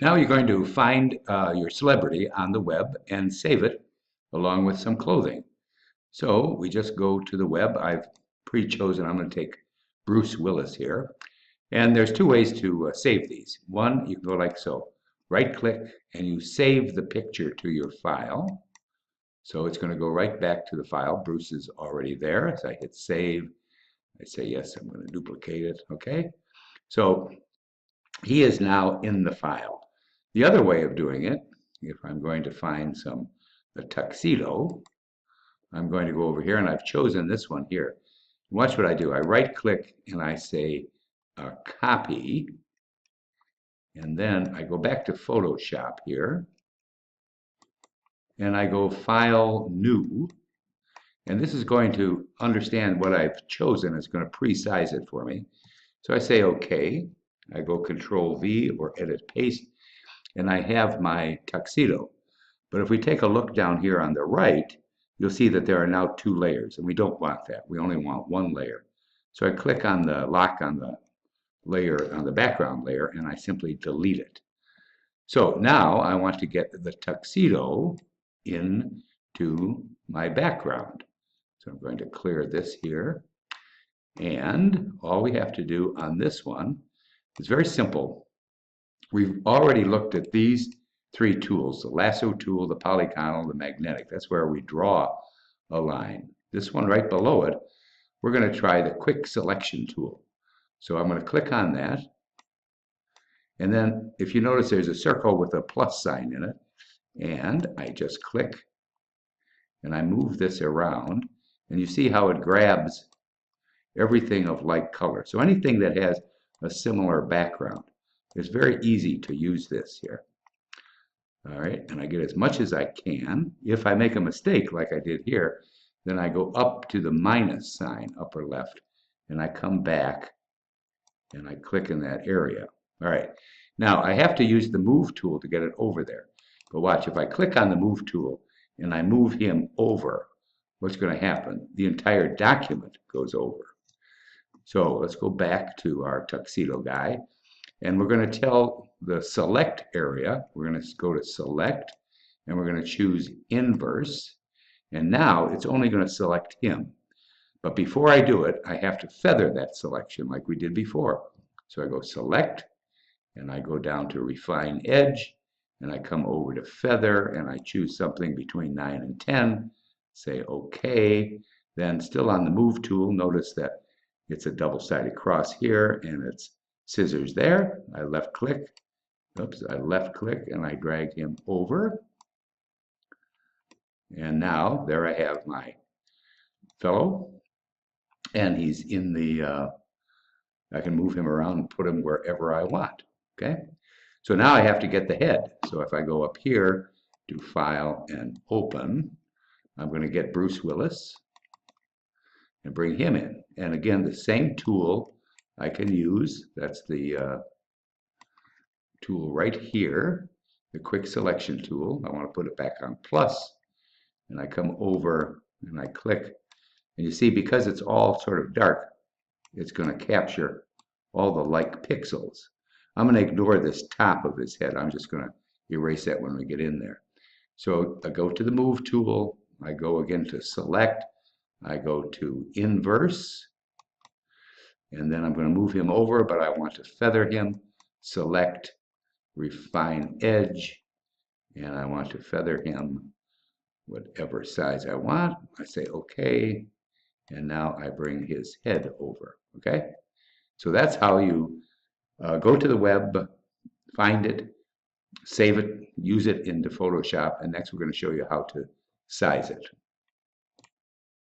Now you're going to find your celebrity on the web and save it along with some clothing. So we just go to the web. I've pre-chosen, I'm going to take Bruce Willis here. And there's two ways to save these. One, you can go like so. Right-click and you save the picture to your file. So it's going to go right back to the file. Bruce is already there. As I hit save, I say yes, I'm going to duplicate it. Okay. So he is now in the file. The other way of doing it, if I'm going to find the tuxedo, I'm going to go over here and I've chosen this one here. Watch what I do. I right click and I say copy, and then I go back to Photoshop here and I go file new, and this is going to understand what I've chosen. It's going to pre-size it for me. So I say okay. I go Control V or Edit Paste, and I have my tuxedo. But if we take a look down here on the right, you'll see that there are now two layers, and we don't want that. We only want one layer. So I click on the lock on the layer, on the background layer, and I simply delete it. So now I want to get the tuxedo into my background. So I'm going to clear this here. And all we have to do on this one is very simple. We've already looked at these three tools, the lasso tool, the polygonal, the magnetic. That's where we draw a line. This one right below it, we're going to try the quick selection tool. So I'm going to click on that. And then if you notice there's a circle with a plus sign in it, and I just click and I move this around, and you see how it grabs everything of like color. So anything that has a similar background, it's very easy to use this here. All right, and I get as much as I can. If I make a mistake like I did here, then I go up to the minus sign, upper left, and I come back and I click in that area. All right, now I have to use the move tool to get it over there. But watch, if I click on the move tool and I move him over, what's going to happen? The entire document goes over. So let's go back to our tuxedo guy, and we're going to tell the select area, we're going to go to select, and we're going to choose inverse, and now it's only going to select him. But before I do it, I have to feather that selection like we did before. So I go select, and I go down to refine edge, and I come over to feather, and I choose something between 9 and 10, say OK. Then still on the move tool, notice that it's a double-sided cross here, and it's scissors there. I left click, I left click, and I drag him over. And now there I have my fellow, and he's in the, I can move him around and put him wherever I want, okay? So now I have to get the head. So if I go up here to File and Open, I'm going to get Bruce Willis and bring him in. And again, the same tool I can use. That's the tool right here, the quick selection tool. I want to put it back on plus, and I come over and I click. And you see, because it's all sort of dark, it's going to capture all the like pixels. I'm going to ignore this top of his head. I'm just going to erase that when we get in there. So I go to the move tool. I go again to select. I go to inverse. And then I'm going to move him over, but I want to feather him. Select, refine edge, and I want to feather him whatever size I want. I say OK, and now I bring his head over. Okay? So that's how you go to the web, find it, save it, use it into Photoshop, and next we're going to show you how to size it.